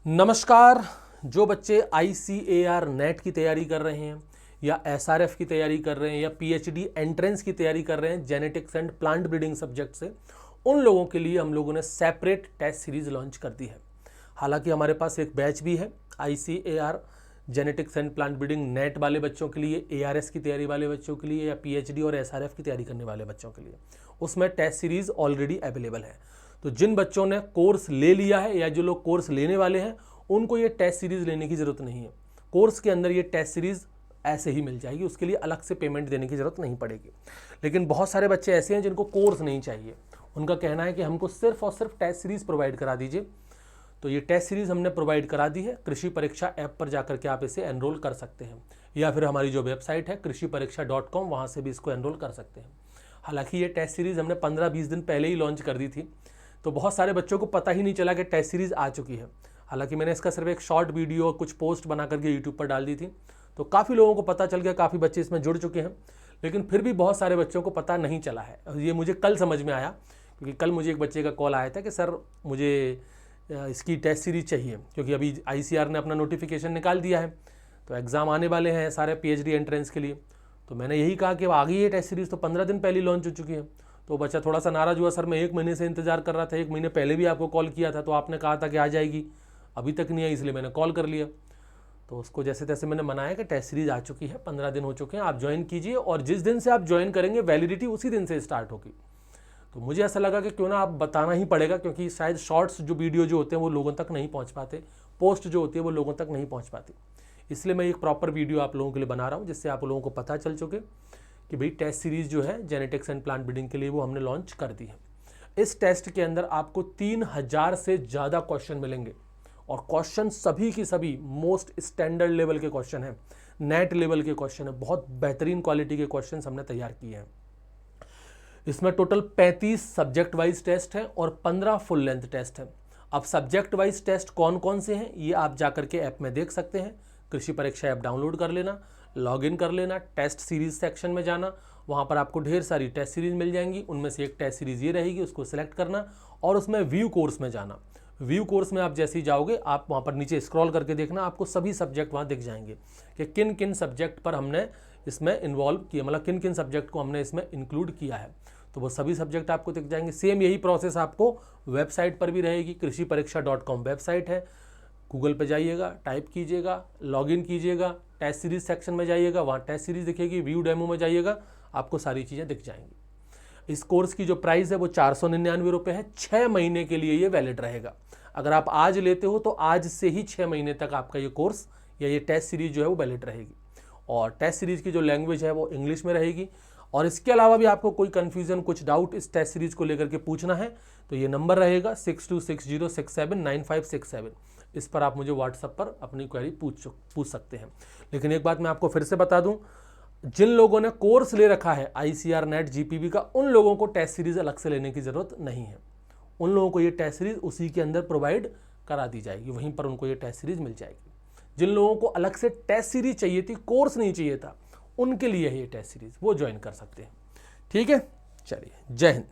नमस्कार। जो बच्चे ICAR नेट की तैयारी कर रहे हैं या SRF की तैयारी कर रहे हैं या PhD एंट्रेंस की तैयारी कर रहे हैं genetics and plant breeding subject से, उन लोगों के लिए हम लोगों ने सेपरेट टेस्ट सीरीज लॉन्च कर दी है। हालांकि हमारे पास एक बैच भी है ICAR genetics and plant breeding net वाले बच्चों के लिए, ARS की तैयारी वाले बच्चों के लिए या PhD और SRF की तैयारी करने वाले बच्चों के लिए। उसमें टेस्ट सीरीज ऑलरेडी अवेलेबल है। तो जिन बच्चों ने कोर्स ले लिया है या जो लोग कोर्स लेने वाले हैं, उनको ये टेस्ट सीरीज लेने की ज़रूरत नहीं है। कोर्स के अंदर ये टेस्ट सीरीज ऐसे ही मिल जाएगी, उसके लिए अलग से पेमेंट देने की ज़रूरत नहीं पड़ेगी। लेकिन बहुत सारे बच्चे ऐसे हैं जिनको कोर्स नहीं चाहिए, उनका कहना है कि हमको सिर्फ और सिर्फ टेस्ट सीरीज प्रोवाइड करा दीजिए। तो ये टेस्ट सीरीज हमने प्रोवाइड करा दी है। कृषि परीक्षा ऐप पर जाकर के आप इसे एनरोल कर सकते हैं, या फिर हमारी जो वेबसाइट है krishipariksha.com, वहाँ से भी इसको एनरोल कर सकते हैं। हालांकि ये टेस्ट सीरीज हमने 15-20 दिन पहले ही लॉन्च कर दी थी, तो बहुत सारे बच्चों को पता ही नहीं चला कि टेस्ट सीरीज आ चुकी है। हालांकि मैंने इसका सिर्फ एक शॉर्ट वीडियो और कुछ पोस्ट बना करके यूट्यूब पर डाल दी थी, तो काफ़ी लोगों को पता चल गया, काफ़ी बच्चे इसमें जुड़ चुके हैं। लेकिन फिर भी बहुत सारे बच्चों को पता नहीं चला है। ये मुझे कल समझ में आया, क्योंकि कल मुझे एक बच्चे का कॉल आया था कि सर मुझे इसकी टेस्ट सीरीज चाहिए, क्योंकि अभी ICAR ने अपना नोटिफिकेशन निकाल दिया है, तो एग्ज़ाम आने वाले हैं सारे PhD एंट्रेंस के लिए। तो मैंने यही कहा कि आ गई है टेस्ट सीरीज़, तो 15 दिन पहले लॉन्च हो चुकी है। तो बच्चा थोड़ा सा नाराज़ हुआ, सर मैं 1 महीने से इंतज़ार कर रहा था, 1 महीने पहले भी आपको कॉल किया था, तो आपने कहा था कि आ जाएगी, अभी तक नहीं आई, इसलिए मैंने कॉल कर लिया। तो उसको जैसे तैसे मैंने मनाया कि टेस्ट सीरीज आ चुकी है, 15 दिन हो चुके हैं, आप ज्वाइन कीजिए, और जिस दिन से आप ज्वाइन करेंगे वैलिडिटी उसी दिन से स्टार्ट होगी। तो मुझे ऐसा लगा कि क्यों ना आप बताना ही पड़ेगा, क्योंकि शायद शॉर्ट्स जो वीडियो जो होते हैं वो लोगों तक नहीं पहुंच पाते, पोस्ट जो होती है वो लोगों तक नहीं पहुंच पाती। इसलिए मैं एक प्रॉपर वीडियो आप लोगों के लिए बना रहा हूं, जिससे आप लोगों को पता चल चुके कि भाई टेस्ट सीरीज जो है जेनेटिक्स एंड प्लांट ब्रीडिंग के लिए वो हमने लॉन्च कर दी है। इस टेस्ट के अंदर आपको 3000 से ज़्यादा क्वेश्चन मिलेंगे, और क्वेश्चन सभी की सभी मोस्ट स्टैंडर्ड लेवल के क्वेश्चन हैं, नेट लेवल के क्वेश्चन है, बहुत बेहतरीन क्वालिटी के क्वेश्चन हमने तैयार किए हैं। इसमें टोटल 35 सब्जेक्ट वाइज टेस्ट हैं और 15 फुल लेंथ टेस्ट हैं। अब सब्जेक्ट वाइज टेस्ट कौन कौन से हैं ये आप जाकर के ऐप में देख सकते हैं। कृषि परीक्षा ऐप डाउनलोड कर लेना, लॉगिन कर लेना, टेस्ट सीरीज सेक्शन में जाना, वहाँ पर आपको ढेर सारी टेस्ट सीरीज मिल जाएंगी। उनमें से एक टेस्ट सीरीज ये रहेगी, उसको सिलेक्ट करना और उसमें व्यू कोर्स में जाना। व्यू कोर्स में आप जैसे ही जाओगे, आप वहाँ पर नीचे स्क्रॉल करके देखना, आपको सभी सब्जेक्ट वहाँ दिख जाएंगे कि किन किन सब्जेक्ट पर हमने इसमें इन्वॉल्व किया, मतलब किन किन सब्जेक्ट को हमने इसमें इंक्लूड किया है। तो वो सभी सब्जेक्ट आपको दिख जाएंगे। सेम यही प्रोसेस आपको वेबसाइट पर भी रहेगी। krishipariksha.com वेबसाइट है, गूगल पे जाइएगा, टाइप कीजिएगा, लॉगिन कीजिएगा, टेस्ट सीरीज सेक्शन में जाइएगा, वहाँ टेस्ट सीरीज दिखेगी, व्यू डेमो में जाइएगा, आपको सारी चीज़ें दिख जाएंगी। इस कोर्स की जो प्राइस है वो 499 रुपये है। 6 महीने के लिए ये वैलिड रहेगा। अगर आप आज लेते हो तो आज से ही 6 महीने तक आपका ये कोर्स या ये टेस्ट सीरीज जो है वो वैलिड रहेगी। और टेस्ट सीरीज की जो लैंग्वेज है वो इंग्लिश में रहेगी। और इसके अलावा भी आपको कोई कन्फ्यूज़न, कुछ डाउट इस टेस्ट सीरीज को लेकर के पूछना है तो ये नंबर रहेगा 6260679567। इस पर आप मुझे व्हाट्सएप पर अपनी क्वेरी पूछ सकते हैं। लेकिन एक बात मैं आपको फिर से बता दूं, जिन लोगों ने कोर्स ले रखा है ICAR नेट GPB का, उन लोगों को टेस्ट सीरीज अलग से लेने की ज़रूरत नहीं है। उन लोगों को ये टेस्ट सीरीज उसी के अंदर प्रोवाइड करा दी जाएगी, वहीं पर उनको ये टेस्ट सीरीज मिल जाएगी। जिन लोगों को अलग से टेस्ट सीरीज चाहिए थी, कोर्स नहीं चाहिए था, उनके लिए ये टेस्ट सीरीज वो ज्वाइन कर सकते हैं। ठीक है, चलिए, जय हिंद।